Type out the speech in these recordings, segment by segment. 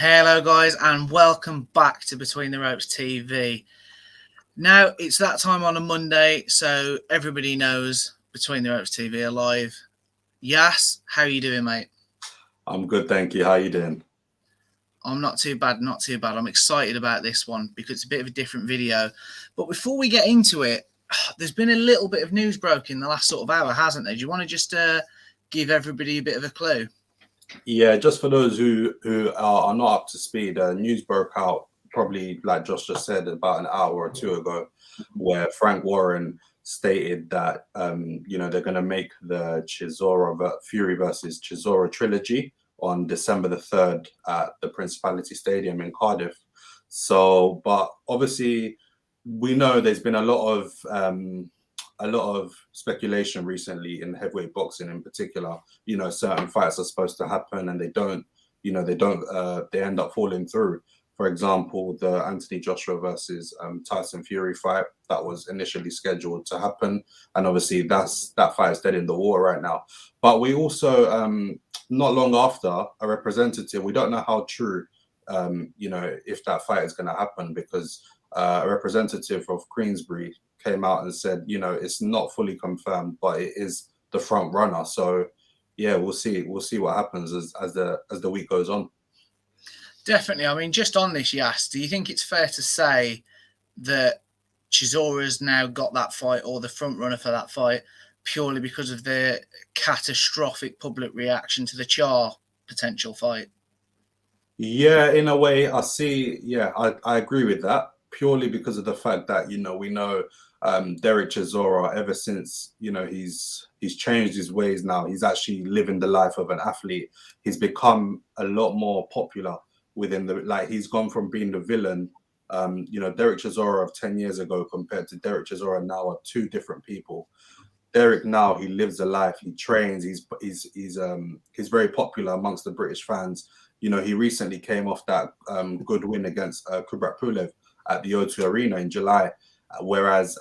Hello, guys, and welcome back to Between the Ropes TV. Now, it's that time on a Monday, so everybody knows Between the Ropes TV are live. Yas, how you doing, mate? I'm good, thank you. How you doing? I'm not too bad, not too bad. I'm excited about this one because it's a bit of a different video. But before we get into it, there's been a little bit of news broken in the last sort of hour, hasn't there? Do you want to just give everybody a bit of a clue? Yeah, just for those who are not up to speed, news broke out probably like Josh just said about an hour or two ago, where Frank Warren stated that they're going to make the Fury versus Chisora trilogy on December the 3rd at the Principality Stadium in Cardiff. So, but obviously we know there's been a lot of speculation recently in heavyweight boxing in particular. Certain fights are supposed to happen and they don't, they end up falling through. For example, the Anthony Joshua versus Tyson Fury fight that was initially scheduled to happen. And obviously that fight is dead in the water right now. But we also, not long after, a representative, we don't know how true, if that fight is going to happen, because a representative of Queensbury came out and said, it's not fully confirmed, but it is the front runner. So yeah, we'll see what happens as the week goes on. Definitely. I mean, just on this, Yas, do you think it's fair to say that Chisora's now got that fight, or the front runner for that fight, purely because of the catastrophic public reaction to the Char potential fight? Yeah, in a way, I see. Yeah, I agree with that, purely because of the fact that we know Derek Chisora, ever since he's changed his ways now. He's actually living the life of an athlete. He's become a lot more popular within he's gone from being the villain. Derek Chisora of 10 years ago compared to Derek Chisora now are two different people. Derek now, he lives a life. He trains. He's very popular amongst the British fans. He recently came off that good win against Kubrat Pulev at the O2 Arena in July. Whereas,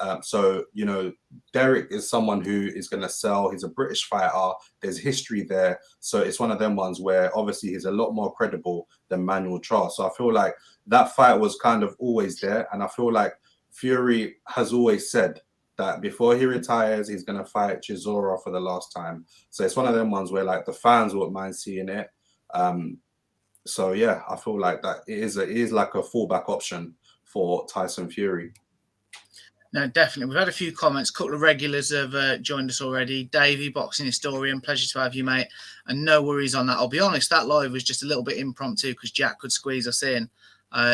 Derek is someone who is going to sell. He's a British fighter. There's history there. So it's one of them ones where obviously he's a lot more credible than Manuel Charles. So I feel like that fight was kind of always there. And I feel like Fury has always said that before he retires, he's going to fight Chisora for the last time. So it's one of them ones where like the fans wouldn't mind seeing it. So yeah, I feel like that it is like a fallback option for Tyson Fury. No, definitely. We've had a few comments. A couple of regulars have joined us already. Davey, boxing historian, pleasure to have you, mate. And no worries on that. I'll be honest, that live was just a little bit impromptu because Jack could squeeze us in.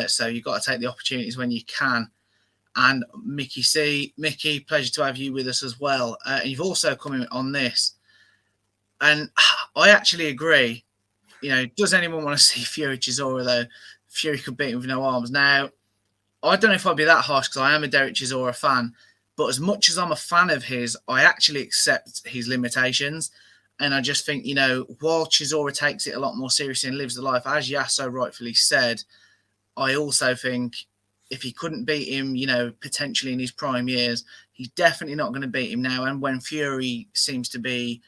So you've got to take the opportunities when you can. And Mickey, pleasure to have you with us as well. And you've also come in on this. And I actually agree. Does anyone want to see Fury Chisora, though? Fury could beat him with no arms. Now, I don't know if I'd be that harsh because I am a Derek Chisora fan. But as much as I'm a fan of his, I actually accept his limitations. And I just think, while Chisora takes it a lot more seriously and lives the life, as Yas so rightfully said, I also think if he couldn't beat him, potentially in his prime years, he's definitely not going to beat him now. And when Fury seems to be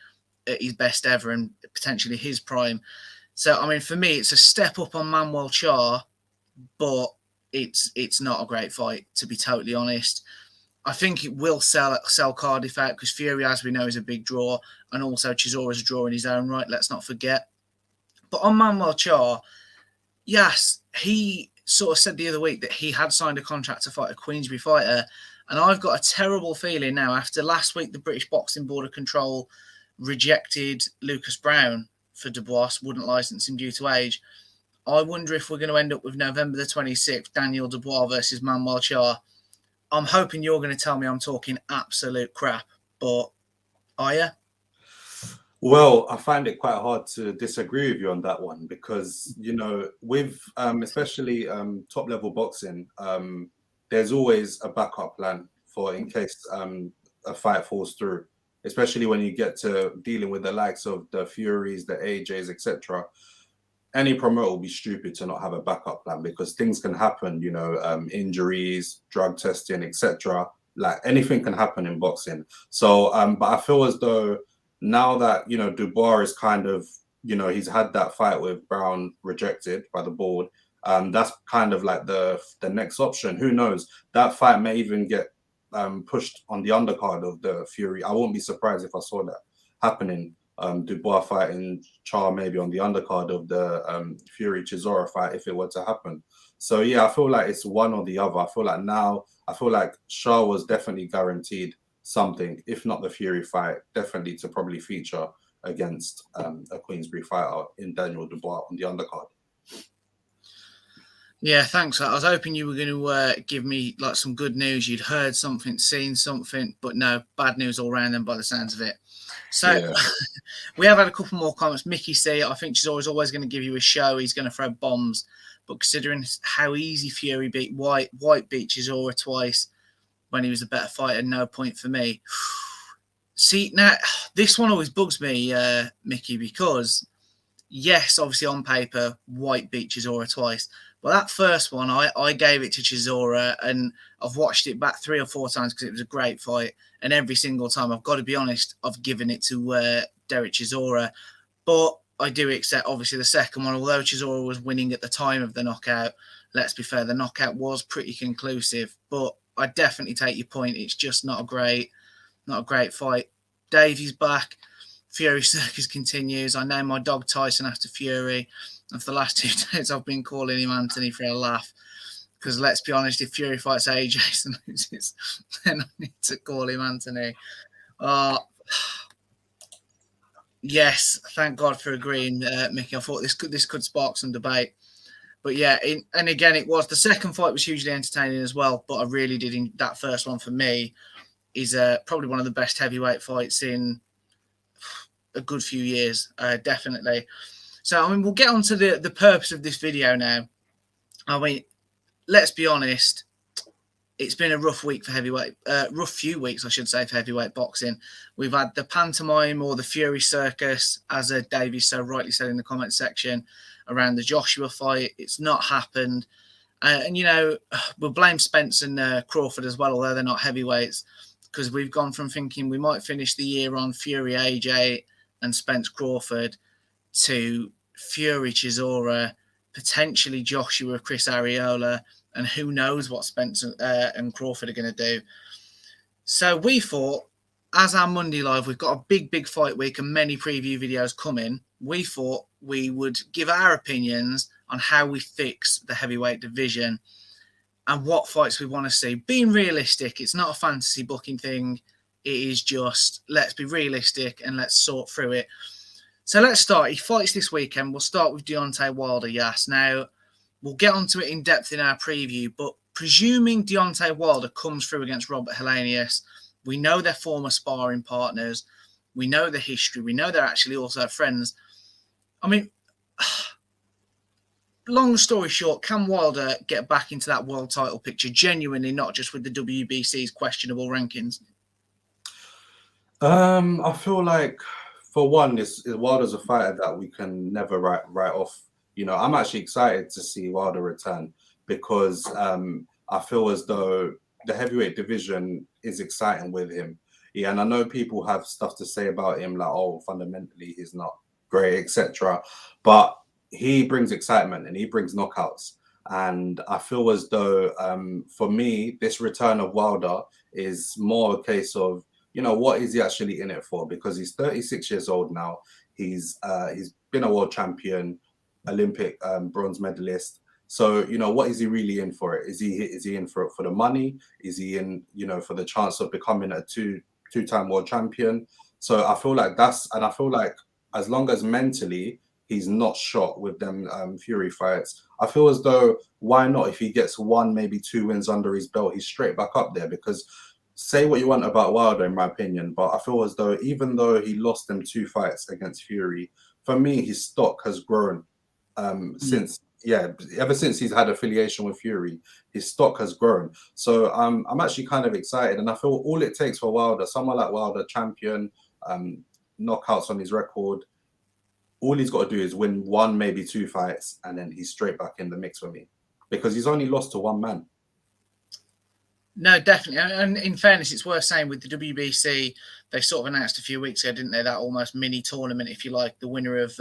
at his best ever and potentially his prime. So, I mean, for me, it's a step up on Manuel Char, but it's not a great fight, to be totally honest. I think it will sell Cardiff out because Fury, as we know, is a big draw, and also Chisora's a draw in his own right. Let's not forget. But on Manuel Char, yes, he sort of said the other week that he had signed a contract to fight a Queensbury fighter, and I've got a terrible feeling now after last week the British Boxing Board of Control rejected Lucas Brown for Dubois, wouldn't license him due to age. I wonder if we're going to end up with November the 26th, Daniel Dubois versus Manuel Char. I'm hoping you're going to tell me I'm talking absolute crap, but are you? Well, I find it quite hard to disagree with you on that one because, with especially top level boxing, there's always a backup plan for in case a fight falls through, especially when you get to dealing with the likes of the Furies, the AJs, etc. Any promoter will be stupid to not have a backup plan because things can happen, injuries, drug testing, etc. Like anything can happen in boxing. So, but I feel as though now that, Dubois is kind of you know, he's had that fight with Brown rejected by the board. That's kind of like the next option. Who knows? That fight may even get pushed on the undercard of the Fury. I won't be surprised if I saw that happening. Dubois fighting Char maybe on the undercard of the Fury Chisora fight if it were to happen. So yeah, I feel like it's one or the other. I feel like Shah was definitely guaranteed something, if not the Fury fight, definitely to probably feature against a Queensberry fighter in Daniel Dubois on the undercard. Yeah, thanks. I was hoping you were going to give me like some good news. You'd heard something, seen something, but no, bad news all round them by the sounds of it. So yeah. We have had a couple more comments. Mickey C, I think she's always going to give you a show. He's going to throw bombs. But considering how easy Fury beat Whyte beat Chisora twice when he was a better fighter, no point for me. See, now, this one always bugs me, Mickey, because, yes, obviously on paper, Whyte beat Chisora twice. But that first one, I gave it to Chisora, and I've watched it back 3 or 4 times because it was a great fight. And every single time, I've got to be honest, I've given it to Derek Chisora. But I do accept, obviously, the second one, although Chisora was winning at the time of the knockout, let's be fair, the knockout was pretty conclusive. But I definitely take your point. It's just not a great fight. Davey's back. Fury circus continues. I named my dog Tyson after Fury. And for the last 2 days, I've been calling him Anthony for a laugh. Because let's be honest, if Fury fights AJ and loses, then I need to call him Anthony. Yes, thank God for agreeing, Mickey. I thought this could spark some debate. But yeah, and again, it was the second fight was hugely entertaining as well. But I really did that first one for me is probably one of the best heavyweight fights in a good few years, definitely. So, I mean, we'll get on to the purpose of this video now. I mean, let's be honest, it's been a rough week for heavyweight, rough few weeks, I should say, for heavyweight boxing. We've had the pantomime or the Fury circus, as Davey so rightly said in the comment section, around the Joshua fight. It's not happened. And, you know, we'll blame Spence and Crawford as well, although they're not heavyweights, because we've gone from thinking we might finish the year on Fury AJ and Spence Crawford to Fury Chisora, potentially Joshua Chris Arreola, and who knows what Spence and Crawford are going to do. So we thought, as our Monday Live, we've got a big fight week and many preview videos coming. We thought we would give our opinions on how we fix the heavyweight division and what fights we want to see. Being realistic, it's not a fantasy booking thing. It is just, let's be realistic and let's sort through it. So let's start. He fights this weekend. We'll start with Deontay Wilder, yes. Now, we'll get onto it in depth in our preview, but presuming Deontay Wilder comes through against Robert Helenius, we know they're former sparring partners. We know the history. We know they're actually also friends. I mean, long story short, can Wilder get back into that world title picture genuinely, not just with the WBC's questionable rankings? I feel like, for one, Wilder's a fighter that we can never write off. You know, I'm actually excited to see Wilder return because I feel as though the heavyweight division is exciting with him. Yeah, and I know people have stuff to say about him, like, oh, fundamentally he's not great, etc. But he brings excitement and he brings knockouts. And I feel as though, for me, this return of Wilder is more a case of, you know, what is he actually in it for? Because he's 36 years old now. He's been a world champion, Olympic bronze medalist. So, you know, what is he really in for it? Is he in for it for the money? Is he in, you know, for the chance of becoming a two-time world champion? So I feel like I feel like as long as mentally he's not shot with them Fury fights, I feel as though why not? If he gets 1, maybe 2 wins under his belt, he's straight back up there. Because say what you want about Wilder, in my opinion, but I feel as though even though he lost them 2 fights against Fury, for me, his stock has grown since, ever since he's had affiliation with Fury, his stock has grown. So I'm actually kind of excited, and I feel all it takes for Wilder, someone like Wilder, champion, knockouts on his record, all he's got to do is win 1, maybe 2 fights, and then he's straight back in the mix for me, because he's only lost to 1 man. No, definitely. And in fairness, it's worth saying with the WBC, they sort of announced a few weeks ago, didn't they, that almost mini tournament, if you like, the winner of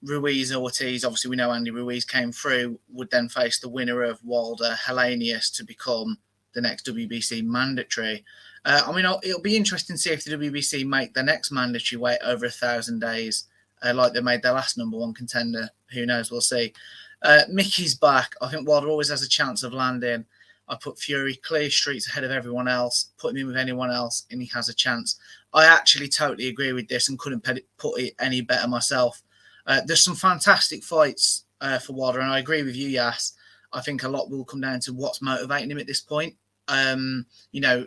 Ruiz Ortiz. Obviously, we know Andy Ruiz came through, would then face the winner of Wilder Helenius to become the next WBC mandatory. I mean, it'll be interesting to see if the WBC make the next mandatory wait over 1,000 days, like they made their last number one contender. Who knows? We'll see. Mickey's back. I think Wilder always has a chance of landing. I put Fury clear streets ahead of everyone else, put him in with anyone else, and he has a chance. I actually totally agree with this and couldn't put it any better myself. There's some fantastic fights for Wilder, and I agree with you, Yas. I think a lot will come down to what's motivating him at this point. You know,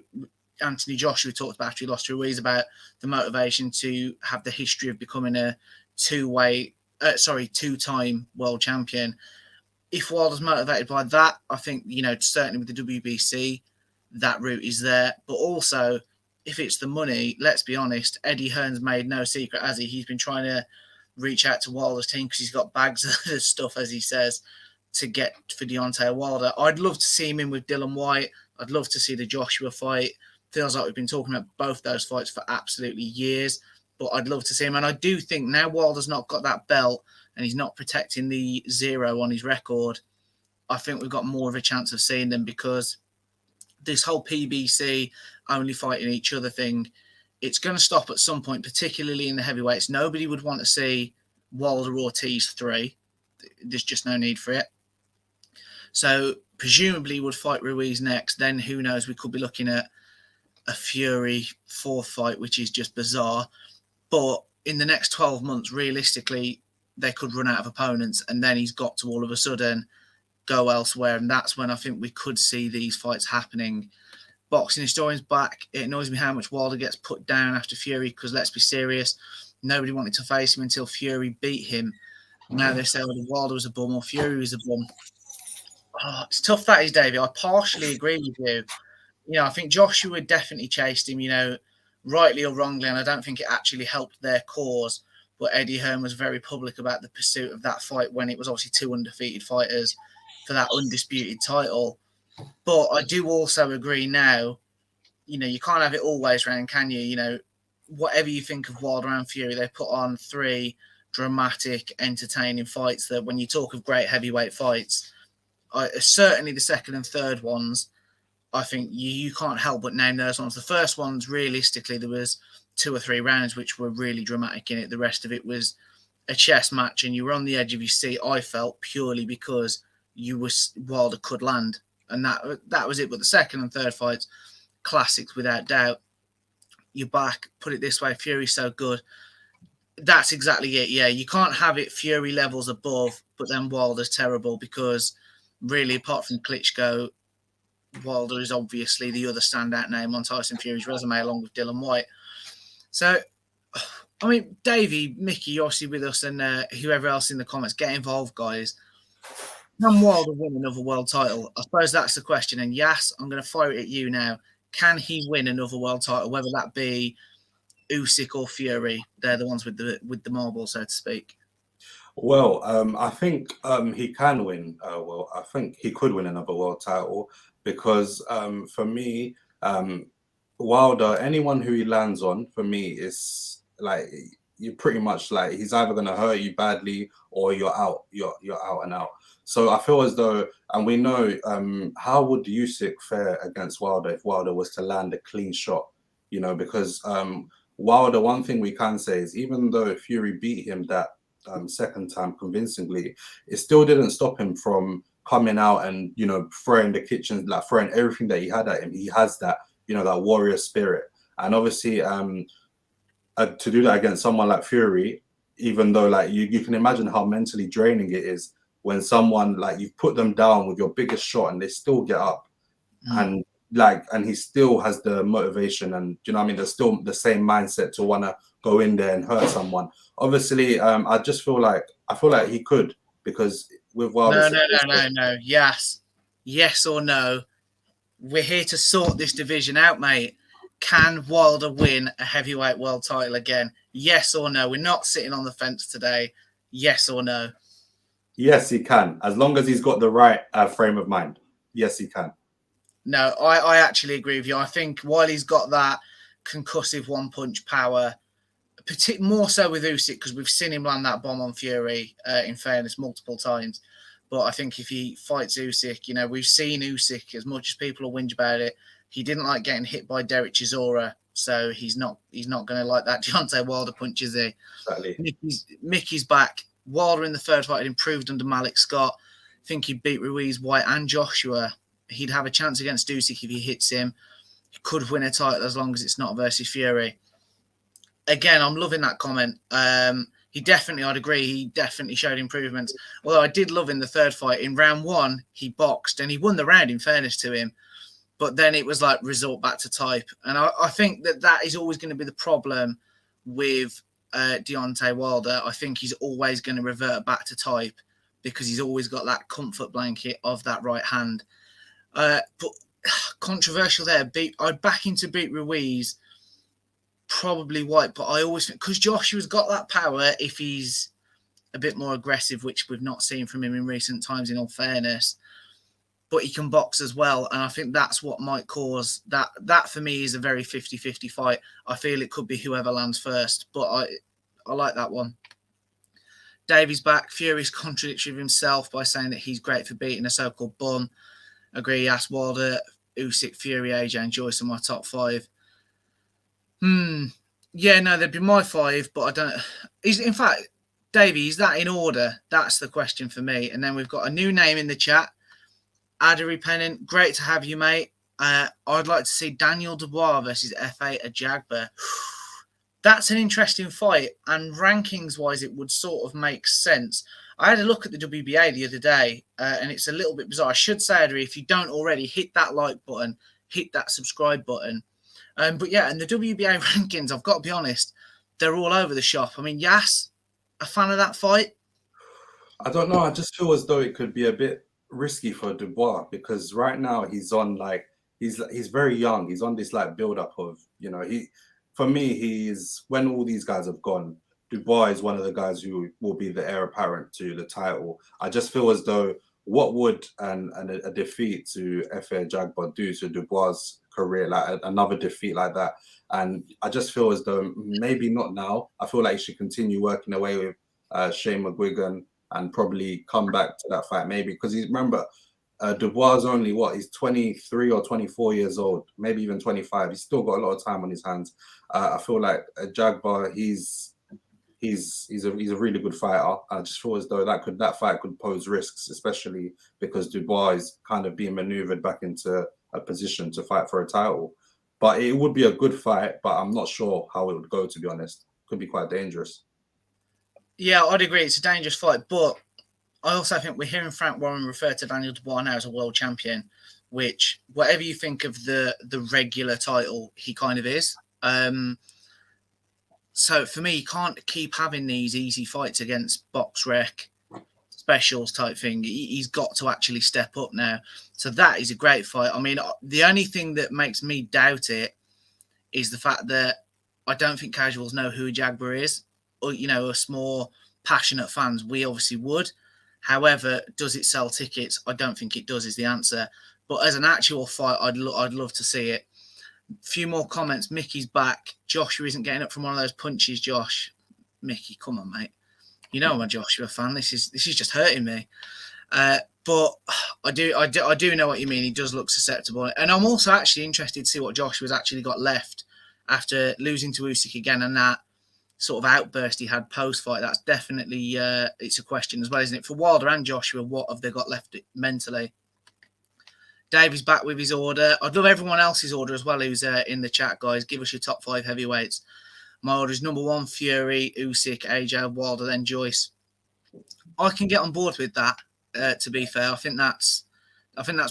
Anthony Joshua talked about after he lost to Ruiz about the motivation to have the history of becoming a two-time world champion. If Wilder's motivated by that, I think, you know, certainly with the WBC, that route is there. But also, if it's the money, let's be honest, Eddie Hearn's made no secret, has he? He's been trying to reach out to Wilder's team because he's got bags of stuff, as he says, to get for Deontay Wilder. I'd love to see him in with Dillian Whyte. I'd love to see the Joshua fight. Feels like we've been talking about both those fights for absolutely years, but I'd love to see him. And I do think now Wilder's not got that belt and he's not protecting the 0 on his record, I think we've got more of a chance of seeing them, because this whole PBC only fighting each other thing, it's going to stop at some point, particularly in the heavyweights. Nobody would want to see Wilder Ortiz 3. There's just no need for it. So presumably would fight Ruiz next. Then who knows? We could be looking at a Fury 4th fight, which is just bizarre. But in the next 12 months, realistically, they could run out of opponents, and then he's got to all of a sudden go elsewhere. And that's when I think we could see these fights happening. Boxing historians back. It annoys me how much Wilder gets put down after Fury, because let's be serious, nobody wanted to face him until Fury beat him. Now they say, well, Wilder was a bum or Fury was a bum. Oh, it's tough, that is, David. I partially agree with you. You know, I think Joshua definitely chased him, you know, rightly or wrongly, and I don't think it actually helped their cause. But Eddie Hearn was very public about the pursuit of that fight when it was obviously 2 undefeated fighters for that undisputed title. But I do also agree now, you know, you can't have it always round, can you? You know, whatever you think of Wilder and Fury, they put on 3 dramatic, entertaining fights that when you talk of great heavyweight fights, certainly the second and third ones, I think you can't help but name those ones. The first ones, realistically, there was 2 or 3 rounds which were really dramatic in it. The rest of it was a chess match, and you were on the edge of your seat, I felt, purely because Wilder could land. And that was it. But the second and third fights, classics without doubt. You're back. Put it this way, Fury's so good. That's exactly it. Yeah, you can't have it Fury levels above, but then Wilder's terrible, because really, apart from Klitschko, Wilder is obviously the other standout name on Tyson Fury's resume, along with Dillian Whyte. So, I mean, Davey, Mickey, you're obviously with us, and whoever else in the comments, get involved, guys. Can Wilder win another world title? I suppose that's the question. And yes, I'm going to fire it at you now. Can he win another world title, whether that be Usyk or Fury? They're the ones with the marble, so to speak. Well, I think he can win. Well, I think he could win another world title, because for me, Wilder, anyone who he lands on, for me, is like, you're pretty much like, he's either going to hurt you badly or you're out. You're out and out. So I feel as though, and we know, how would Usyk fare against Wilder if Wilder was to land a clean shot? You know, because Wilder, one thing we can say is, even though Fury beat him that second time convincingly, it still didn't stop him from coming out and, you know, throwing the kitchen, like throwing everything that he had at him. He has that, you know, that warrior spirit. And obviously, to do that against someone like Fury, even though, like, you can imagine how mentally draining it is when someone, like, you've put them down with your biggest shot and they still get up, and he still has the motivation, and, you know what I mean, there's still the same mindset to want to go in there and hurt someone. Obviously, I feel like he could, because with Wilder. No. Yes or no. We're here to sort this division out, mate. Can Wilder win a heavyweight world title again? Yes or no? We're not sitting on the fence today. Yes or no? Yes, he can, as long as he's got the right frame of mind. Yes, he can. No, I actually agree with you. I think while he's got that concussive one-punch power, more so with Usyk, because we've seen him land that bomb on Fury, in fairness, multiple times. But I think if he fights Usyk, we've seen Usyk, as much as people will whinge about it, he didn't like getting hit by Derek Chisora, so he's not going to like that Deontay Wilder punch, is he? Exactly. Mickey's back. Wilder in the third fight had improved under Malik Scott. I think he beat Ruiz, Whyte and Joshua. He'd have a chance against Usyk if he hits him. He could win a title as long as it's not versus Fury. Again, I'm loving that comment. I'd agree, he definitely showed improvements. Although I did love in the third fight, in round 1, he boxed and he won the round, in fairness to him. But then it was like resort back to type. And I think that is always going to be the problem with Deontay Wilder. I think he's always going to revert back to type because he's always got that comfort blanket of that right hand. But controversial there. I'd back him to beat Ruiz, probably Whyte, but I always think because Joshua's got that power if he's a bit more aggressive, which we've not seen from him in recent times, in all fairness. But he can box as well, and I think that's what might cause that. That for me is a very 50-50 fight. I feel it could be whoever lands first, but I like that one. Davy's back. Fury's contradictory of himself by saying that he's great for beating a so-called bum. Agree. He asked Wilder, Usyk, Fury, AJ, and Joyce are my top 5. Yeah, no, they'd be my 5, but I don't. In fact, Davey, is that in order? That's the question for me. And then we've got a new name in the chat. Addery Pennant, great to have you, mate. I'd like to see Daniel Dubois versus F8 Ajagba. That's an interesting fight, and rankings-wise, it would sort of make sense. I had a look at the WBA the other day, and it's a little bit bizarre. I should say, Addery, if you don't already, hit that like button, hit that subscribe button. But yeah, and the WBA rankings, I've got to be honest, they're all over the shop. I mean, Yas, a fan of that fight? I don't know. I just feel as though it could be a bit risky for Dubois because right now he's on he's very young. He's on this build up of for me he's when all these guys have gone, Dubois is one of the guys who will be the heir apparent to the title. I just feel as though what would a defeat to F.A. Jagba do to Dubois' career, another defeat like that, and I just feel as though maybe not now. I feel like he should continue working away with Shane McGuigan and probably come back to that fight maybe because remember Dubois is only he's 23 or 24 years old, maybe even 25. He's still got a lot of time on his hands. I feel like Jagba, he's a really good fighter. I just feel as though that fight could pose risks, especially because Dubois is kind of being maneuvered back into a position to fight for a title. But it would be a good fight, but I'm not sure how it would go, to be honest. Could be quite dangerous. Yeah, I'd agree. It's a dangerous fight, but I also think we're hearing Frank Warren refer to Daniel Dubois now as a world champion, which, whatever you think of the regular title, he kind of is. So for me, you can't keep having these easy fights against box rec specials type thing. He's got to actually step up now. So that is a great fight. I mean, the only thing that makes me doubt it is the fact that I don't think casuals know who Jagba is. Or, us more passionate fans, we obviously would. However, does it sell tickets? I don't think it does is the answer. But as an actual fight, I'd love to see it. A few more comments. Mickey's back. Joshua isn't getting up from one of those punches, Josh. Mickey, come on, mate. I'm a Joshua fan. This is just hurting me. But I do know what you mean. He does look susceptible. And I'm also actually interested to see what Joshua's actually got left after losing to Usyk again and that sort of outburst he had post-fight. That's definitely it's a question as well, isn't it? For Wilder and Joshua, what have they got left mentally? Davey's back with his order. I'd love everyone else's order as well who's in the chat, guys. Give us your top 5 heavyweights. My order is number 1, Fury, Usyk, AJ, Wilder, then Joyce. I can get on board with that, to be fair. I think that's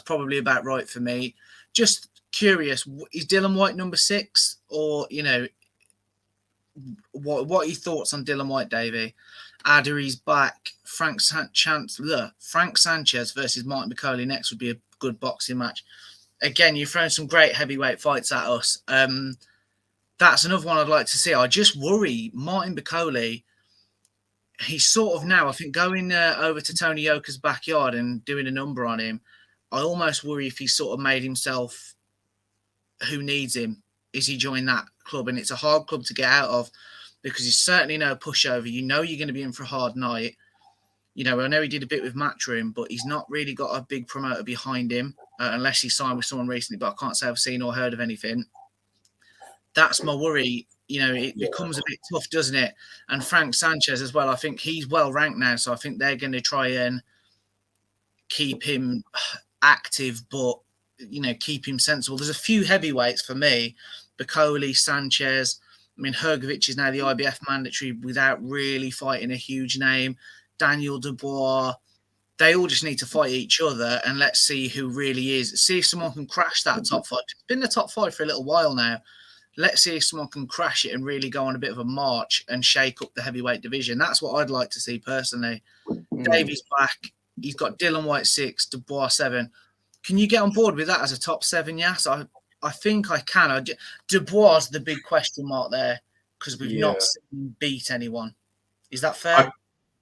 probably about right for me. Just curious, is Dillian Whyte number 6? Or, what are your thoughts on Dillian Whyte, Davey? Addery's back. Frank Sanchez versus Martin McCauley next would be a good boxing match. Again, you're throwing some great heavyweight fights at us. That's another one I'd like to see. I just worry Martin McCauley. He's sort of now, I think, going over to Tony Yoka's backyard and doing a number on him. I almost worry if he sort of made himself who needs him. Is he joined that club? And it's a hard club to get out of because he's certainly no pushover. You know you're going to be in for a hard night. You know, I know he did a bit with Matchroom, but he's not really got a big promoter behind him unless he signed with someone recently, but I can't say I've seen or heard of anything. That's my worry. You know, it becomes a bit tough, doesn't it? And Frank Sanchez as well. I think he's well ranked now, so I think they're going to try and keep him active, but, you know, keep him sensible. There's a few heavyweights for me. Bacoli, Sanchez. I mean, Hrgovic is now the IBF mandatory without really fighting a huge name. Daniel Dubois. They all just need to fight each other, and let's see who really is. See if someone can crash that top five. It's been the top five for a little while now. Let's see if someone can crash it and really go on a bit of a march and shake up the heavyweight division. That's what I'd like to see personally. Davy's back. He's got Dillian Whyte 6, Dubois 7. Can you get on board with that as a top 7? Yes, I think I can. Dubois is the big question mark there because we've not seen him beat anyone. Is that fair?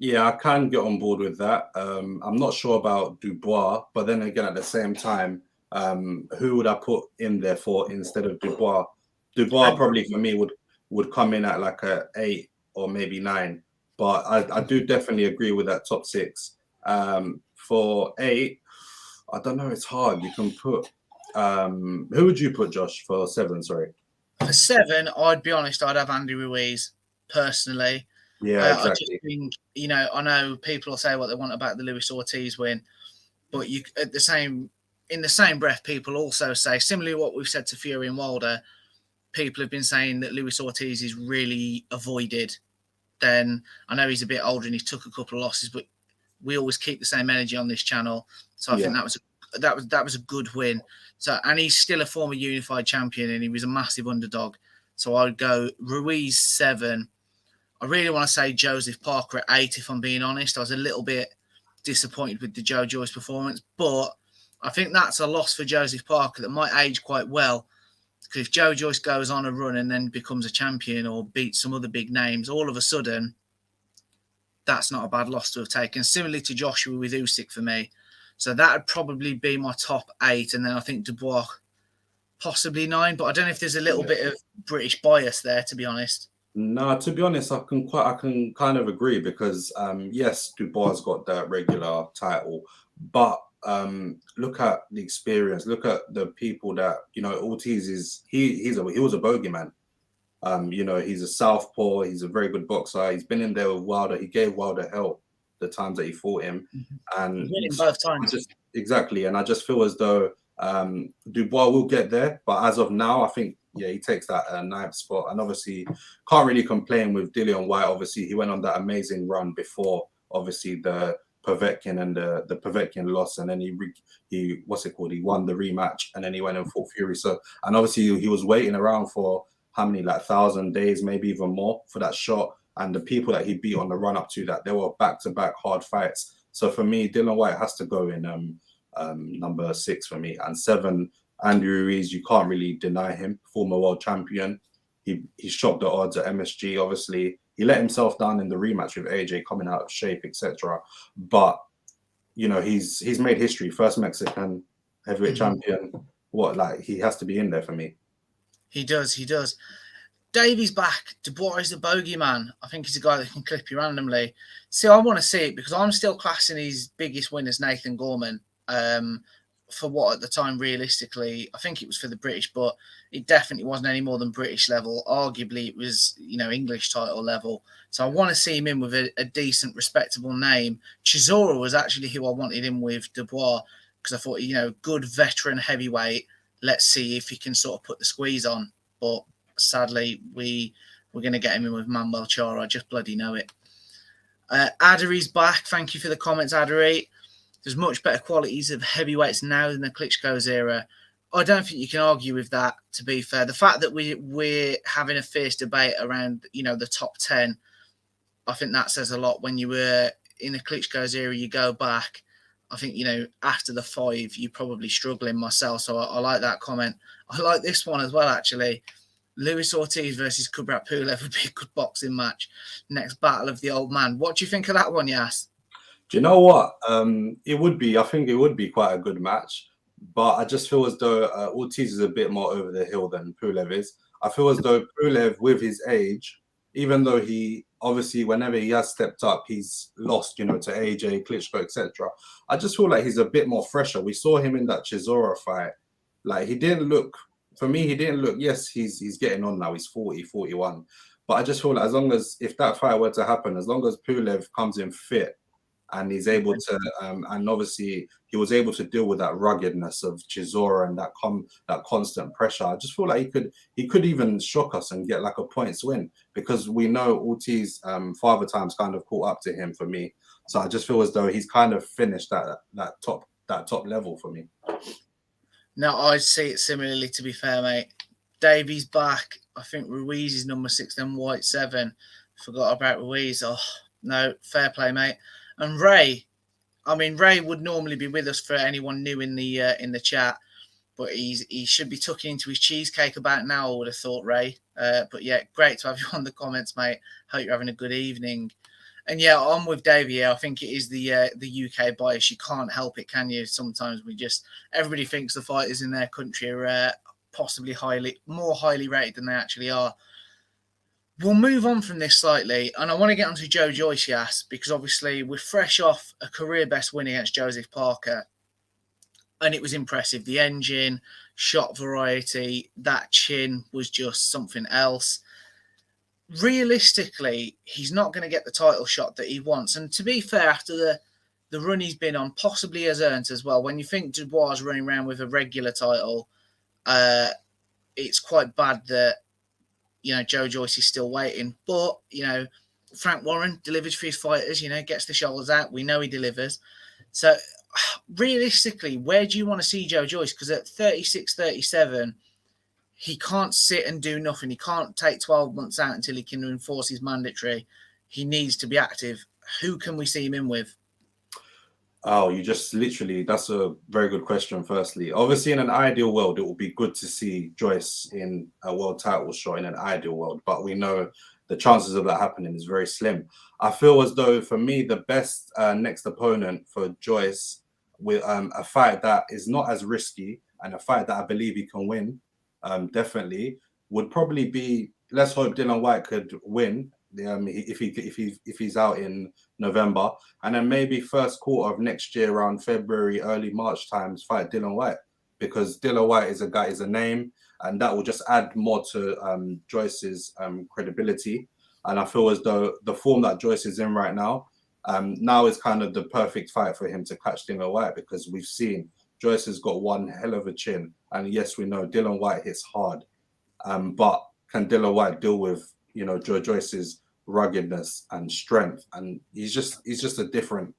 I can get on board with that. I'm not sure about Dubois, but then again, at the same time, who would I put in there for instead of Dubois? Dubois probably for me would come in at like a 8 or maybe 9, but I do definitely agree with that top 6. For 8, I don't know. It's hard. You can put who would you put, Josh, for 7? Sorry, for 7, I'd be honest. I'd have Andy Ruiz personally. Yeah, exactly. I just think, you know, I know people will say what they want about the Luis Ortiz win, but you in the same breath, people also say, similarly what we've said to Fury and Wilder, people have been saying that Luis Ortiz is really avoided. Then I know he's a bit older and he's took a couple of losses, but we always keep the same energy on this channel. So I think that was a good win. So, and he's still a former unified champion and he was a massive underdog. So I'd go Ruiz 7. I really want to say Joseph Parker at 8, if I'm being honest. I was a little bit disappointed with the Joe Joyce performance, but I think that's a loss for Joseph Parker that might age quite well. Because if Joe Joyce goes on a run and then becomes a champion or beats some other big names, all of a sudden, that's not a bad loss to have taken. Similarly to Joshua with Usyk for me. So that would probably be my top 8. And then I think Dubois possibly 9. But I don't know if there's a little bit of British bias there, to be honest. No, to be honest, I can kind of agree because yes, Dubois got that regular title, but look at the experience. Look at the people that, you know, Ortiz is. He was a bogeyman. You know, he's a southpaw. He's a very good boxer. He's been in there with Wilder. He gave Wilder hell the times that he fought him, and both times. Exactly. And I just feel as though Dubois will get there, but as of now, I think he takes that 9th spot. And obviously, can't really complain with Dillian Whyte. Obviously, he went on that amazing run before, obviously the Povetkin and the Povetkin loss, and then he won the rematch, and then he went and fought Fury. So, and obviously he was waiting around for how many, like 1,000 days, maybe even more for that shot. And the people that he beat on the run up to that, they were back-to-back hard fights. So for me, Dillian Whyte has to go in number 6 for me. And 7, Andy Ruiz, you can't really deny him, former world champion. He shocked the odds at MSG. Obviously, he let himself down in the rematch with AJ, coming out of shape, etc. But you know, he's made history. First Mexican heavyweight champion. He has to be in there for me. He does. Davy's back. Dubois is the bogeyman. I think he's a guy that can clip you randomly. See, I want to see it because I'm still classing his biggest win as Nathan Gorman. For what at the time, realistically, I think it was for the British, but it definitely wasn't any more than British level. Arguably, it was, you know, English title level. So I want to see him in with a decent, respectable name. Chisora was actually who I wanted him with Dubois because I thought, you know, good veteran heavyweight. Let's see if he can sort of put the squeeze on. But sadly, we're going to get him in with Manuel Chara. I just bloody know it. Adary's back. Thank you for the comments, Adary. There's much better qualities of heavyweights now than the Klitschko's era. I don't think you can argue with that, to be fair. The fact that we're having a fierce debate around, you know, the top 10, I think that says a lot. When you were in the Klitschko's era, you go back, I think, you know, after the 5, you're probably struggling myself. So I like that comment. I like this one as well, actually. Luis Ortiz versus Kubrat Pulev would be a good boxing match. Next battle of the old man. What do you think of that one, Yas? Do you know what? It would be. I think it would be quite a good match, but I just feel as though Ortiz is a bit more over the hill than Pulev is. I feel as though Pulev, with his age, even though he obviously, whenever he has stepped up, he's lost, you know, to AJ, Klitschko, etc. I just feel like he's a bit more fresher. We saw him in that Chisora fight. Like he didn't look, for me, he didn't look. Yes, he's getting on now. He's 40, 41. But I just feel like as long as if that fight were to happen, as long as Pulev comes in fit and he's able to and obviously he was able to deal with that ruggedness of Chisora and that constant pressure. I just feel like he could even shock us and get like a points win, because we know Ortiz father time's kind of caught up to him for me. So I just feel as though he's kind of finished that top level for me. No, I'd see it similarly, to be fair, mate. Davies back. I think Ruiz is number 6, then Whyte 7. Forgot about Ruiz. Oh, no, fair play, mate. And Ray, I mean, Ray would normally be with us for anyone new in the chat, but he should be tucking into his cheesecake about now, I would have thought, Ray. But yeah, great to have you on the comments, mate. Hope you're having a good evening. And yeah, I'm with Davey. Yeah, I think it is the UK bias. You can't help it, can you? Sometimes everybody thinks the fighters in their country are possibly more highly rated than they actually are. We'll move on from this slightly, and I want to get onto Joe Joyce, yes, because obviously we're fresh off a career best win against Joseph Parker, and it was impressive. The engine, shot variety, that chin was just something else. Realistically, he's not going to get the title shot that he wants, and to be fair, after the run he's been on, possibly has earned as well. When you think Dubois is running around with a regular title, it's quite bad that, you know, Joe Joyce is still waiting. But, you know, Frank Warren delivers for his fighters, you know, gets the shoulders out. We know he delivers. So, realistically, where do you want to see Joe Joyce? Because at 36, 37, he can't sit and do nothing. He can't take 12 months out until he can enforce his mandatory. He needs to be active. Who can we see him in with? Oh, you just literally, that's a very good question, firstly. Obviously, in an ideal world, it would be good to see Joyce in a world title shot in an ideal world, but we know the chances of that happening is very slim. I feel as though, for me, the best next opponent for Joyce, with a fight that is not as risky and a fight that I believe he can win, definitely, would probably be, let's hope Dillian Whyte could win if he's out in November, and then maybe first quarter of next year, around February, early March times, fight Dillian Whyte, because Dillian Whyte is a name, and that will just add more to Joyce's credibility. And I feel as though the form that Joyce is in right now, now is kind of the perfect fight for him to catch Dillian Whyte, because we've seen Joyce has got one hell of a chin, and yes, we know Dillian Whyte hits hard, but can Dillian Whyte deal with, you know, Joe Joyce's ruggedness and strength? And he's a different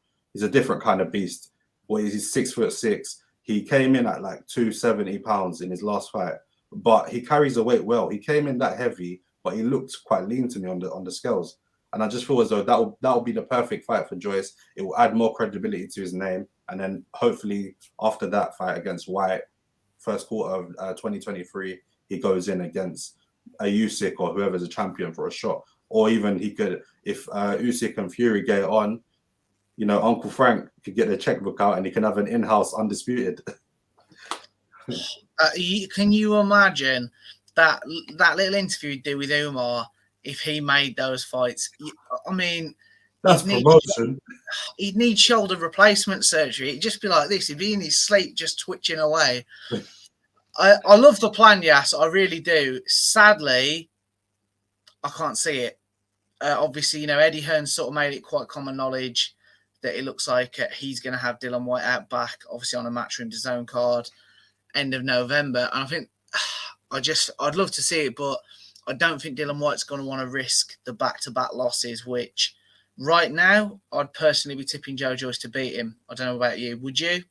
kind of beast. Well, he's 6'6". He came in at like 270 pounds in his last fight, but he carries the weight well. He came in that heavy, but he looked quite lean to me on the scales. And I just feel as though that will be the perfect fight for Joyce. It will add more credibility to his name, and then hopefully after that fight against Whyte, first quarter of 2023, he goes in against a Usyk or whoever's a champion for a shot. Or even he could, if Usyk and Fury get on, you know, Uncle Frank could get the checkbook out and he can have an in-house undisputed. Can you imagine that little interview he'd do with Umar if he made those fights? I mean, that's promotion. He'd need shoulder replacement surgery. It'd just be like this. He'd be in his sleep just twitching away. I love the plan, yes, I really do. Sadly, I can't see it. Obviously, you know, Eddie Hearn sort of made it quite common knowledge that it looks like he's going to have Dillian Whyte out back, obviously on a Matchroom DAZN card, end of November. And I think I'd love to see it, but I don't think Dillian Whyte's going to want to risk the back-to-back losses, which right now I'd personally be tipping Joe Joyce to beat him. I don't know about you. Would you?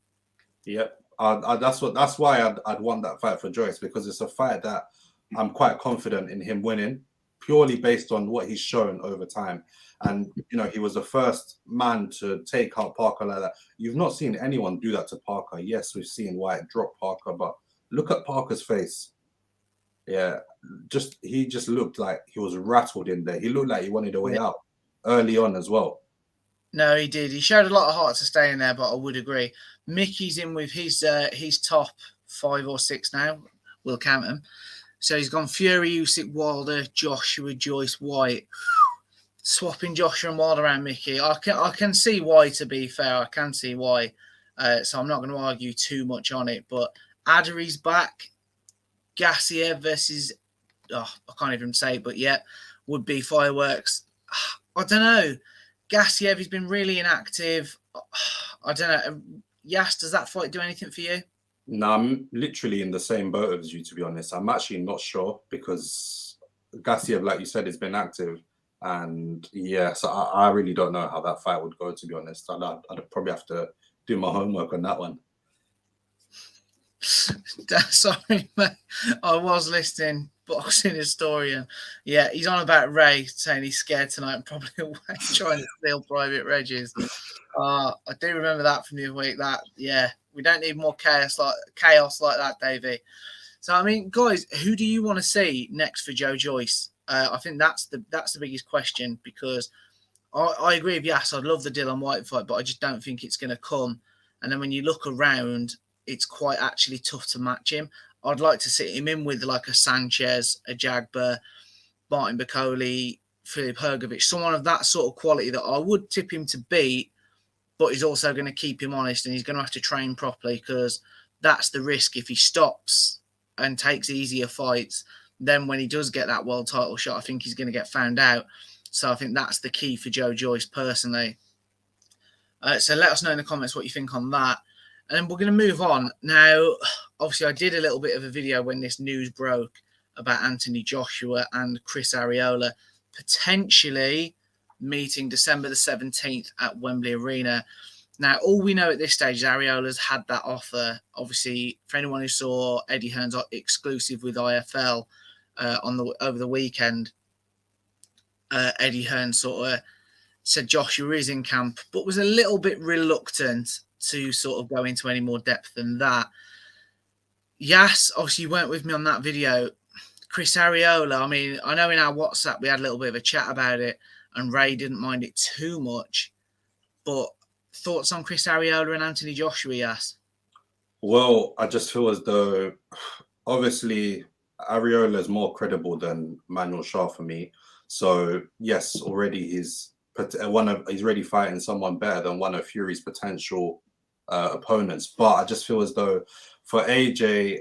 Yep. That's why I'd want that fight for Joyce, because it's a fight that I'm quite confident in him winning, purely based on what he's shown over time. And, you know, he was the first man to take out Parker like that. You've not seen anyone do that to Parker. Yes, we've seen Whyte drop Parker, but look at Parker's face. Yeah, he just looked like he was rattled in there. He looked like he wanted a way out early on as well. No, he did. He showed a lot of heart to stay in there, but I would agree. Mickey's in with his top 5 or 6 now. We'll count them. So he's gone Fury, Usyk, Wilder, Joshua, Joyce, Whyte. Swapping Joshua and Wilder around Mickey. I can see why, to be fair. I can see why. So I'm not going to argue too much on it. But Addery's back. Gassiev versus... I can't even say it, but yeah, would be fireworks. I don't know. Gassiev has been really inactive. I don't know. Yas, does that fight do anything for you? No, I'm literally in the same boat as you, to be honest. I'm actually not sure because Gassiev, like you said, has been active. And yeah, so I really don't know how that fight would go, to be honest. I'd probably have to do my homework on that one. Sorry, mate. I was listening, boxing historian. Yeah, he's on about Ray saying he's scared tonight and probably away trying to steal Private Reg's. I do remember that from the other week. That, yeah, we don't need more chaos like that, Davey. So, I mean, guys, who do you want to see next for Joe Joyce? I think that's the biggest question, because I agree with Yas. I'd love the Dillian Whyte fight, but I just don't think it's going to come. And then when you look around, it's quite actually tough to match him. I'd like to sit him in with like a Sanchez, a Jagba, Martin Bacoli, Filip Hrgovic, someone of that sort of quality that I would tip him to beat, but he's also going to keep him honest, and he's going to have to train properly, because that's the risk. If he stops and takes easier fights, then when he does get that world title shot, I think he's going to get found out. So I think that's the key for Joe Joyce personally. So let us know in the comments what you think on that. And then we're going to move on. Now, obviously, I did a little bit of a video when this news broke about Anthony Joshua and Chris Arreola potentially meeting December the 17th at Wembley Arena. Now, all we know at this stage is Arreola's had that offer. Obviously, for anyone who saw Eddie Hearn's exclusive with IFL over the weekend, Eddie Hearn sort of said Joshua is in camp, but was a little bit reluctant to sort of go into any more depth than that. Yes, obviously you weren't with me on that video. Chris Arreola, I mean, I know in our WhatsApp we had a little bit of a chat about it, and Ray didn't mind it too much. But thoughts on Chris Arreola and Anthony Joshua, yes? Well, I just feel as though, obviously, Arreola is more credible than Manuel Shah for me. So yes, already he's already fighting someone better than one of Fury's potential opponents. But I just feel as though for AJ,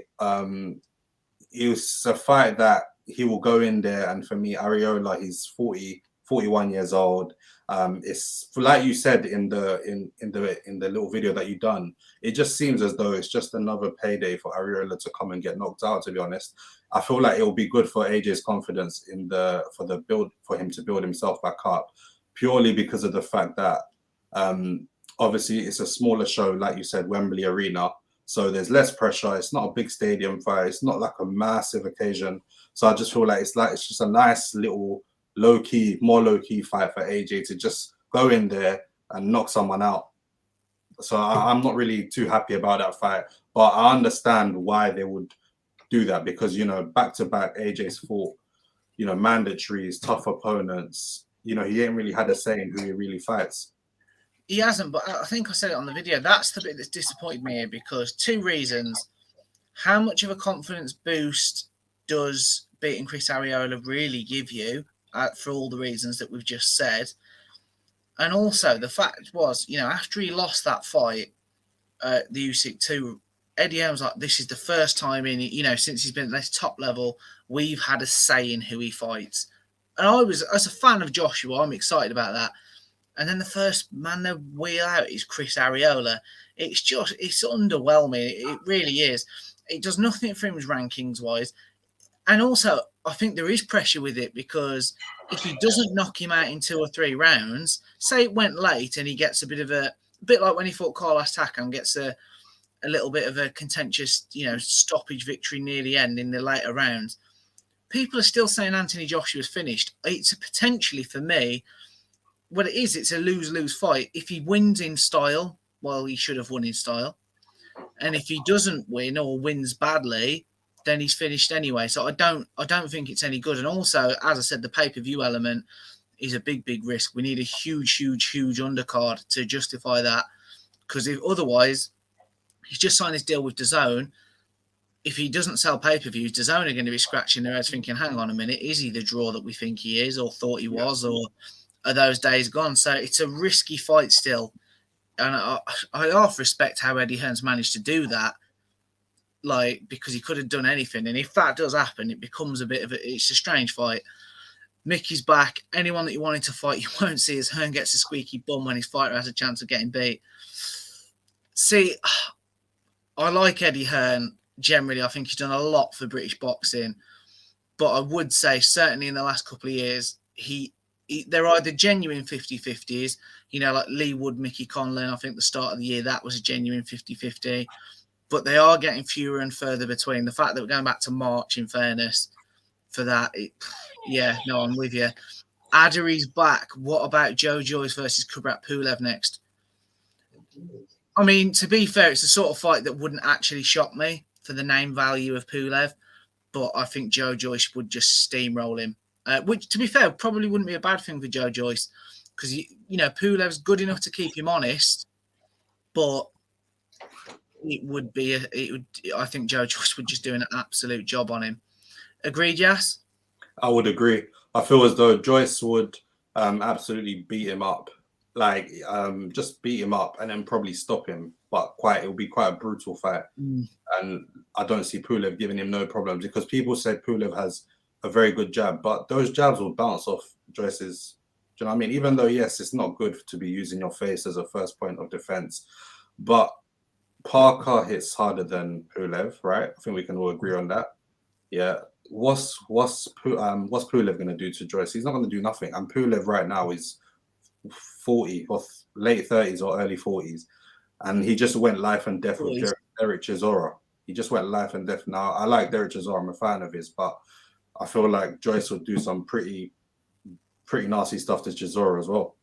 it was a fight that he will go in there, and for me, Arreola, he's 41 years old. It's like you said in the little video that you done. It just seems as though it's just another payday for Arreola to come and get knocked out. To be honest, I feel like it will be good for AJ's confidence for him to build himself back up, purely because of the fact that obviously it's a smaller show, like you said, Wembley Arena. So there's less pressure. It's not a big stadium fight. It's not like a massive occasion. So I just feel like it's just a nice little more low key fight for AJ to just go in there and knock someone out. So I'm not really too happy about that fight, but I understand why they would do that, because, you know, back to back AJ's fought, you know, mandatories, tough opponents. You know, he ain't really had a say in who he really fights. He hasn't, but I think I said it on the video. That's the bit that's disappointed me here, because 2 reasons. How much of a confidence boost does beating Chris Arreola really give you, for all the reasons that we've just said? And also, the fact was, you know, after he lost that fight, the Usyk 2, Eddie Hearn was like, this is the first time in, you know, since he's been at this top level, we've had a say in who he fights. And I was, as a fan of Joshua, I'm excited about that. And then the first man they wheel out is Chris Arreola. It's underwhelming. It really is. It does nothing for him rankings-wise. And also, I think there is pressure with it, because if he doesn't knock him out in 2 or 3 rounds, say it went late and he gets a bit like when he fought Carlos Takam, gets a little bit of a contentious, you know, stoppage victory near the end in the later rounds, people are still saying Anthony Joshua's finished. It's potentially, for me, what it is, it's a lose-lose fight. If he wins in style, well, he should have won in style. And if he doesn't win or wins badly, then he's finished anyway. So I don't think it's any good. And also, as I said, the pay-per-view element is a big risk. We need a huge undercard to justify that, because if otherwise, he's just signed this deal with DAZN. If he doesn't sell pay-per-views, DAZN are going to be scratching their heads thinking, hang on a minute, is he the draw that we think he is or thought he was, or are those days gone? So it's a risky fight still. And I half respect how Eddie Hearn's managed to do that, like, because he could have done anything. And if that does happen, it becomes it's a strange fight. Mickey's back. Anyone that you wanted to fight, you won't see as Hearn gets a squeaky bum when his fighter has a chance of getting beat. See, I like Eddie Hearn. Generally, I think he's done a lot for British boxing, but I would say certainly in the last couple of years, they're either genuine 50-50s, like Lee Wood, Mickey Conlon. I think the start of the year, that was a genuine 50-50, but they are getting fewer and further between. The fact that we're going back to March, in fairness, for that, I'm with you. Addery's back. What about Joe Joyce versus Kubrat Pulev next? I mean, to be fair, it's the sort of fight that wouldn't actually shock me for the name value of Pulev, but I think Joe Joyce would just steamroll him, which, to be fair, probably wouldn't be a bad thing for Joe Joyce, because, Pulev's good enough to keep him honest, but I think Joe Joyce would just do an absolute job on him. Agreed, Jas? I would agree. I feel as though Joyce would absolutely beat him up. Like, just beat him up and then probably stop him. But it will be quite a brutal fight. And I don't see Pulev giving him no problems, because people say Pulev has a very good jab, but those jabs will bounce off Joyce's. Do you know what I mean? Even though, yes, it's not good to be using your face as a first point of defense, but Parker hits harder than Pulev, right? I think we can all agree on that. Yeah. What's Pulev going to do to Joyce? He's not going to do nothing. And Pulev right now is 40 or late 30s or early 40s, and he just went life and death with Derek Chisora. He just went life and death. Now, I like Derek Chisora, I'm a fan of his, but I feel like Joyce would do some pretty nasty stuff to Chisora as well.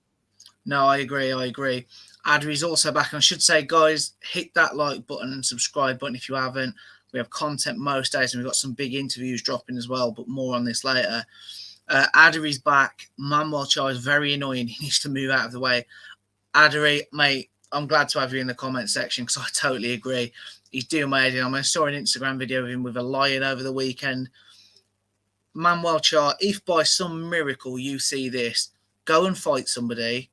No, I agree. Adry's also back. And I should say, guys, hit that like button and subscribe button if you haven't. We have content most days, and we've got some big interviews dropping as well, but more on this later. Addery's back. Manuel Char is very annoying. He needs to move out of the way. Addery, mate, I'm glad to have you in the comment section, because I totally agree. He's doing my head in. I saw an Instagram video of him with a lion over the weekend. Manuel Char, if by some miracle you see this, go and fight somebody,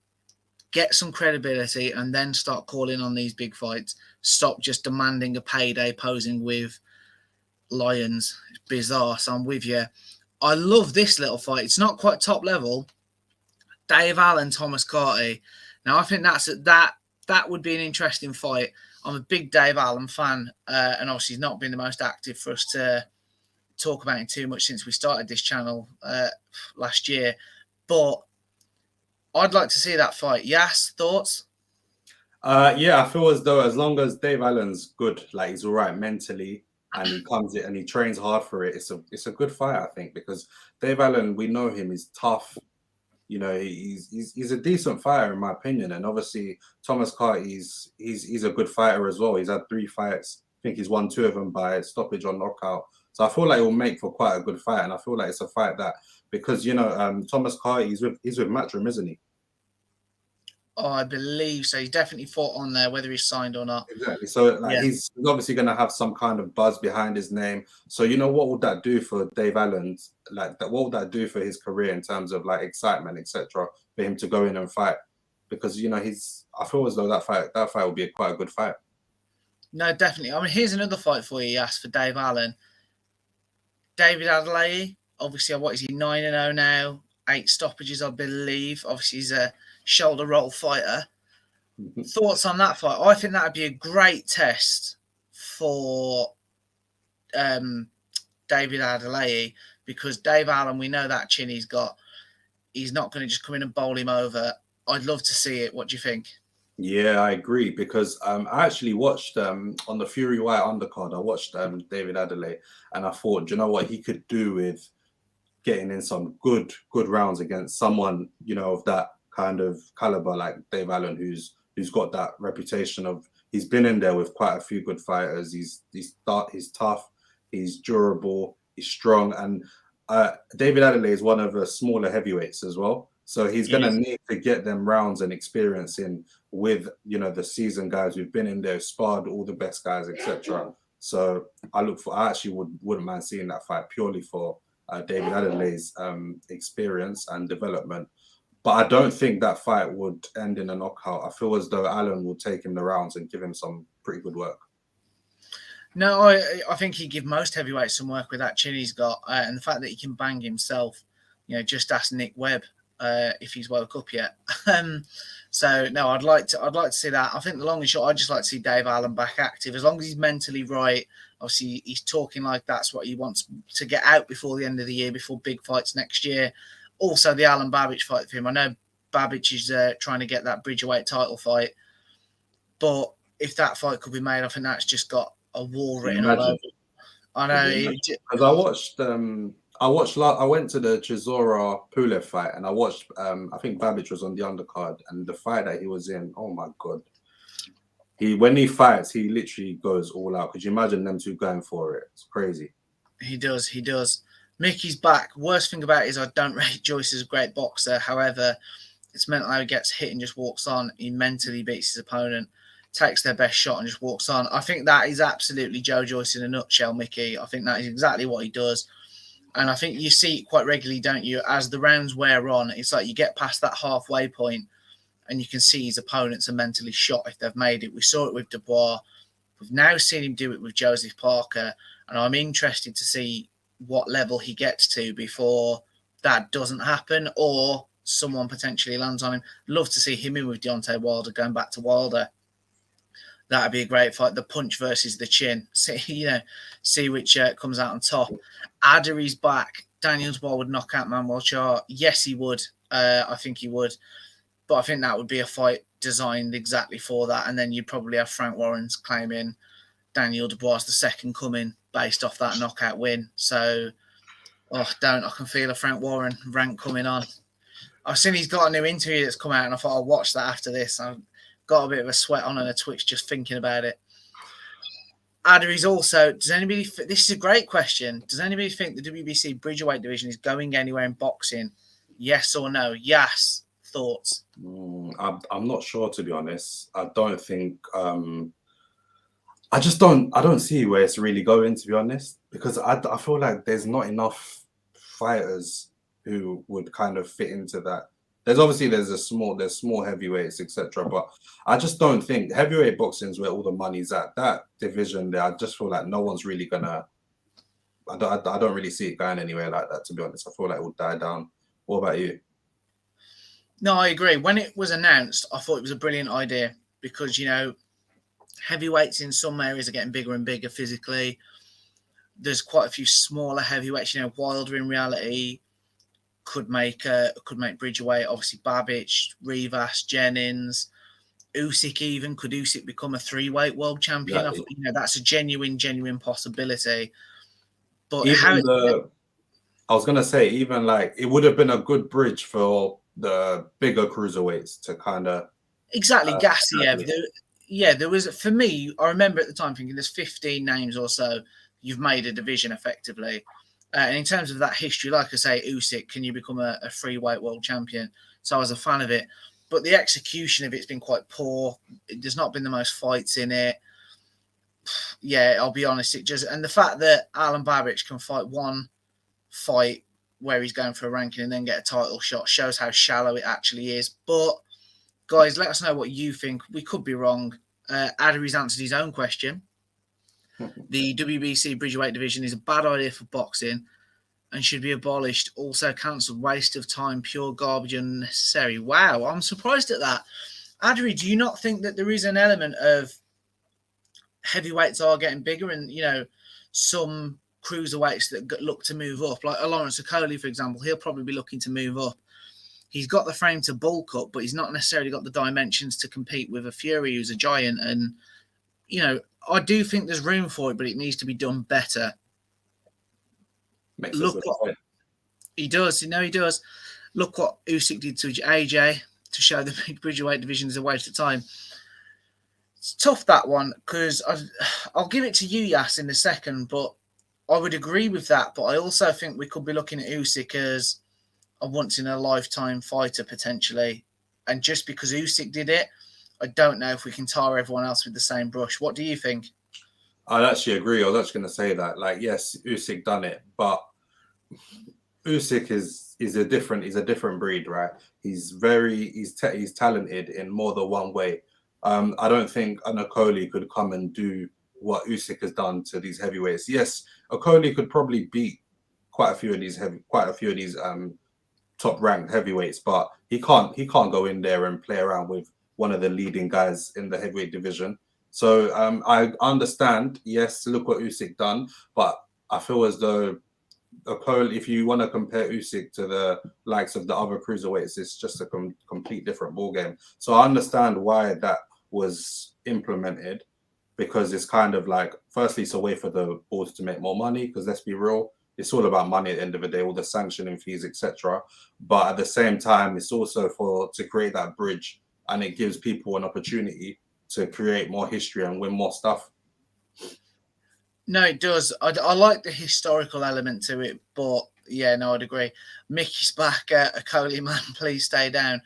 get some credibility, and then start calling on these big fights. Stop just demanding a payday posing with lions. It's bizarre, so I'm with you. I love this little fight. It's not quite top level. Dave Allen, Thomas Carty. Now, I think that would be an interesting fight. I'm a big Dave Allen fan, and obviously he's not been the most active for us to talk about him too much since we started this channel last year. But I'd like to see that fight. Yes, thoughts? I feel as though as long as Dave Allen's good, like he's all right mentally, and he comes in and he trains hard for it, it's a good fight, I think, because Dave Allen, we know him, he's tough. He's a decent fighter in my opinion, and obviously Thomas Carty, he's a good fighter as well. He's had 3 fights. I think he's won 2 of them by stoppage or knockout. So I feel like it will make for quite a good fight, and I feel like it's a fight that, because Thomas Carty, he's with Matchroom, isn't he? Oh, I believe so. He's definitely fought on there, whether he's signed or not. Exactly. So he's obviously going to have some kind of buzz behind his name. So what would that do for Dave Allen? What would that do for his career in terms of like excitement, etc., for him to go in and fight? Because I feel as though that fight will be quite a good fight. No, definitely. I mean, here's another fight for you, Yas, for Dave Allen. David Adelaide, obviously, what is he, 9-0 now? 8 stoppages, I believe. Obviously, he's a shoulder roll fighter. Thoughts on that fight? I think that would be a great test for David Adelaide, because Dave Allen, we know that chin he's got. He's not going to just come in and bowl him over. I'd love to see it. What do you think? Yeah, I agree, because I actually watched on the Fury Whyte undercard, I watched David Adelaide, and I thought, do you know what he could do with getting in some good rounds against someone, of that kind of caliber like Dave Allen, who's got that reputation of, he's been in there with quite a few good fighters. He's tough, he's durable, he's strong, and David Adelaide is one of the smaller heavyweights as well. So he's going to need to get them rounds and experience in with, you know, the seasoned guys who've been in there, sparred all the best guys, etc. So I actually wouldn't mind seeing that fight purely for David Adelaide's experience and development. But I don't think that fight would end in a knockout. I feel as though Allen will take him the rounds and give him some pretty good work. No, I think he'd give most heavyweights some work with that chin he's got, and the fact that he can bang himself. You know, just ask Nick Webb if he's woke up yet. So no, I'd like to see that. I think the long and short, I'd just like to see Dave Allen back active as long as he's mentally right. Obviously, he's talking like that's what he wants to get out before the end of the year, before big fights next year. Also, the Alan Babbage fight for him. I know Babbage is trying to get that Bridgerweight title fight, but if that fight could be made, I think that's just got a wall written all over it. I know. Because I went to the Chisora Pulev fight and I watched, I think Babbage was on the undercard, and the fight that he was in, oh my God. When he fights, he literally goes all out. Could you imagine them two going for it? It's crazy. He does. Mickey's back. Worst thing about it is I don't rate Joyce as a great boxer. However, it's mental how he gets hit and just walks on. He mentally beats his opponent, takes their best shot and just walks on. I think that is absolutely Joe Joyce in a nutshell, Mickey. I think that is exactly what he does. And I think you see it quite regularly, don't you? As the rounds wear on, it's like you get past that halfway point and you can see his opponents are mentally shot if they've made it. We saw it with Dubois. We've now seen him do it with Joseph Parker. And I'm interested to see what level he gets to before that doesn't happen or someone potentially lands on him. Love to see him in with Deontay Wilder, going back to Wilder. That'd be a great fight. The punch versus the chin. See which comes out on top. Addery's back. Daniel Dubois would knock out Manuel Charr. Yes, he would. I think he would. But I think that would be a fight designed exactly for that. And then you'd probably have Frank Warren's claiming Daniel Dubois the second coming based off that knockout win. So, I can feel a Frank Warren rank coming on. I've seen he's got a new interview that's come out and I thought I'll watch that after this. I've got a bit of a sweat on and a twitch just thinking about it. Addery's also, this is a great question. Does anybody think the WBC Bridgerweight division is going anywhere in boxing? Yes or no? Yes. Thoughts? I'm not sure, to be honest. I don't think, I don't see where it's really going, to be honest, because I feel like there's not enough fighters who would kind of fit into that. There's small heavyweights, etc. But I just don't think heavyweight boxing is where all the money's at. That division there, I just feel like no one's really gonna. I don't really see it going anywhere like that, to be honest. I feel like it will die down. What about you? No, I agree. When it was announced, I thought it was a brilliant idea because, heavyweights in some areas are getting bigger and bigger physically. There's quite a few smaller heavyweights. Wilder in reality could make Bridgerweight. Obviously, Babbage, Rivas, Jennings, Usyk even. Could Usyk become a 3-weight world champion? Yeah. I thought, that's a genuine possibility. But I was gonna say, even like it would have been a good bridge for the bigger cruiserweights to kind of exactly Gassiev. There was, for me, I remember at the time thinking there's 15 names or so you've made a division effectively. And in terms of that history, like I say, Usyk, can you become a 3-weight world champion? So I was a fan of it. But the execution of it's been quite poor. There's not been the most fights in it. Yeah, I'll be honest. And the fact that Alan Babbage can fight one fight where he's going for a ranking and then get a title shot shows how shallow it actually is. But, guys, let us know what you think. We could be wrong. Addery's answered his own question. The WBC Bridgerweight division is a bad idea for boxing and should be abolished. Also cancelled. Waste of time, pure garbage, unnecessary. Wow, I'm surprised at that. Addery, do you not think that there is an element of heavyweights are getting bigger and, some cruiserweights that look to move up? Like Lawrence Okoli, for example, he'll probably be looking to move up. He's got the frame to bulk up, but he's not necessarily got the dimensions to compete with a Fury who's a giant. And, I do think there's room for it, but it needs to be done better. Look what he does. He does. Look what Usyk did to AJ to show the big Bridgerweight division is a waste of time. It's tough, that one, because I'll give it to you, Yas, in a second, but I would agree with that. But I also think we could be looking at Usyk as a once-in-a-lifetime fighter, potentially. And just because Usyk did it, I don't know if we can tar everyone else with the same brush. What do you think? I'd actually agree. I was actually going to say that. Like, yes, Usyk done it, but Usyk is a different breed, right? He's talented in more than one way. I don't think an Okoli could come and do what Usyk has done to these heavyweights. Yes, Okoli could probably beat quite a few of these top ranked heavyweights, but he can't go in there and play around with one of the leading guys in the heavyweight division. So I understand. Yes, look what Usyk done, but I feel as though if you want to compare Usyk to the likes of the other cruiserweights, it's just a complete different ballgame. So I understand why that was implemented, because it's kind of like, firstly, it's a way for the boards to make more money, because let's be real, it's all about money at the end of the day, all the sanctioning fees, etc. But at the same time, it's also to create that bridge, and it gives people an opportunity to create more history and win more stuff. No, it does. I like the historical element to it, but yeah, no, I'd agree. Mickey's back. Okoli, man, please stay down.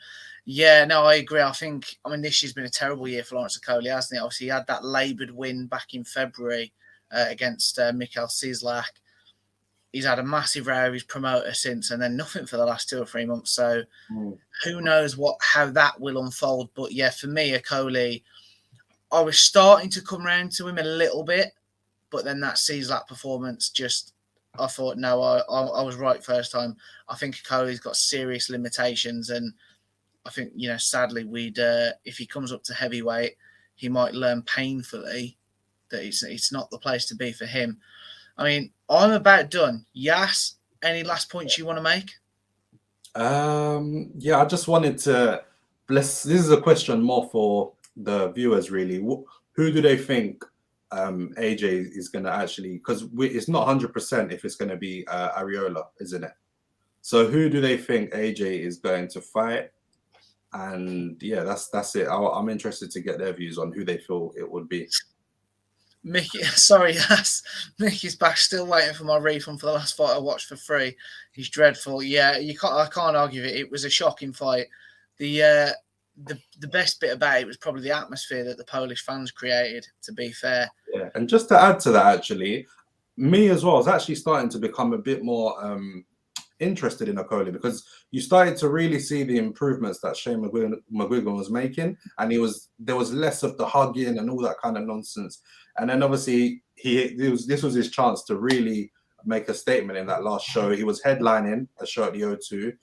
Yeah, no, I agree. I mean, this year's been a terrible year for Lawrence Okoli, hasn't it? Obviously, he had that laboured win back in February against Mikhail Cieslak. He's had a massive row of his promoter since, and then nothing for the last 2 or 3 months. So who knows how that will unfold. But yeah, for me, Okoli, I was starting to come round to him a little bit. But then that Cieslak performance I thought, no, I was right first time. I think Okoli's got serious limitations, and I think, sadly, if he comes up to heavyweight, he might learn painfully that it's not the place to be for him. I mean, I'm about done. Yas, any last points you want to make? Yeah, I just wanted to this is a question more for the viewers, really. Who do they think AJ is going to actually, because it's not 100% if it's going to be Areola, isn't it? So who do they think AJ is going to fight? And yeah, that's it. I'm interested to get their views on who they feel it would be. Mickey, sorry, yes, Mickey's back. Still waiting for my refund for the last fight I watched for free. He's dreadful. Yeah, I can't argue it. It was a shocking fight. The best bit about it was probably the atmosphere that the Polish fans created, to be fair. Yeah, and just to add to that, actually, me as well, I was actually starting to become a bit more interested in Okoli, because you started to really see the improvements that Shane McGuigan was making, and there was less of the hugging and all that kind of nonsense. And then obviously this was his chance to really make a statement in that last show. He was headlining a show at the O2.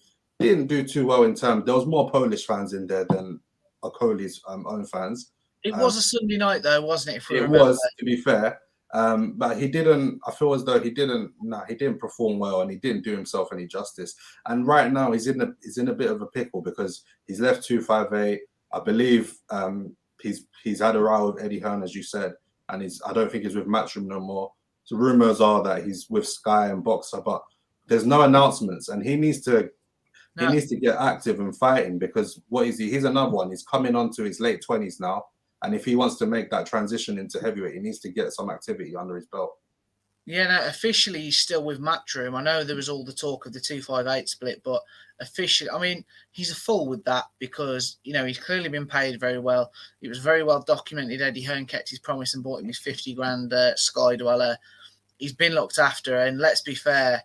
Didn't do too well in terms. There was more Polish fans in there than Okoli's own fans. It was a Sunday night, though, wasn't it? It was, to be fair. But he didn't. I feel as though he didn't perform well, and he didn't do himself any justice. And right now he's in a bit of a pickle, because he's left 258. I believe he's had a row with Eddie Hearn, as you said, and I don't think he's with Matchroom no more. So rumors are that he's with Sky and Boxer, but there's no announcements, and he needs to get active and fighting, because what is he? He's another one. He's coming on to his late 20s now. And if he wants to make that transition into heavyweight, he needs to get some activity under his belt. Yeah, no, officially he's still with Matchroom. I know there was all the talk of the 258 split, but officially, I mean, he's a fool with that, because, he's clearly been paid very well. It was very well documented. Eddie Hearn kept his promise and bought him his 50 grand Sky Dweller. He's been looked after, and let's be fair,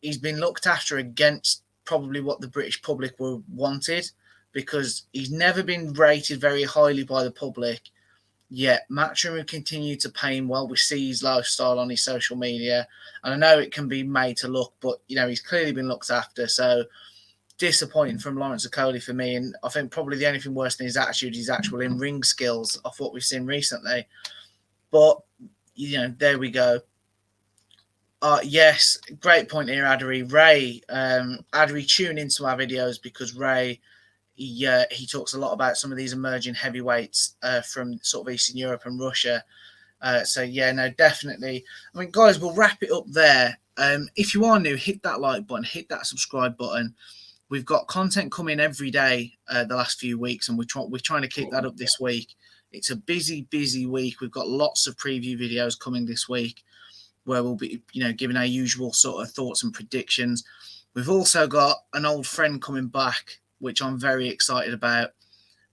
he's been looked after against probably what the British public wanted, because he's never been rated very highly by the public. Yet Matchroom will continue to pay him well. We see his lifestyle on his social media, and I know it can be made to look, but he's clearly been looked after. So disappointing from Lawrence Okoli for me, and I think probably the only thing worse than his attitude, his actual in-ring skills of what we've seen recently. But there we go. Yes, great point here, Adri. Ray, Adri, tune into our videos, because Ray, he talks a lot about some of these emerging heavyweights from sort of Eastern Europe and Russia. So yeah, no, definitely. I mean, guys, we'll wrap it up there. If you are new, hit that like button, hit that subscribe button. We've got content coming every day the last few weeks, and we're trying to keep that up this week. It's a busy week. We've got lots of preview videos coming this week, where we'll be, giving our usual sort of thoughts and predictions. We've also got an old friend coming back, which I'm very excited about.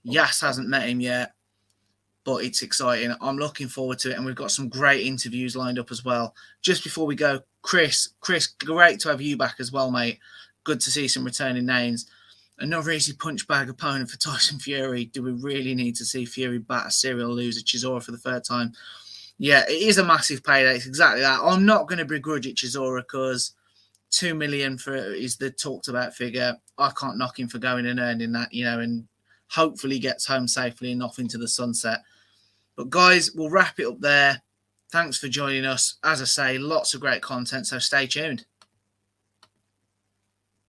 Yas hasn't met him yet, but it's exciting. I'm looking forward to it, and we've got some great interviews lined up as well. Just before we go, Chris, great to have you back as well, mate. Good to see some returning names. Another easy punch bag opponent for Tyson Fury. Do we really need to see Fury bat a serial loser, Chisora, for the third time? Yeah, it is a massive payday. It's exactly that. I'm not going to begrudge it, Chisora, because 2 million is the talked about figure. I can't knock him for going and earning that, and hopefully gets home safely and off into the sunset. But guys, we'll wrap it up there. Thanks for joining us. As I say, lots of great content, so stay tuned.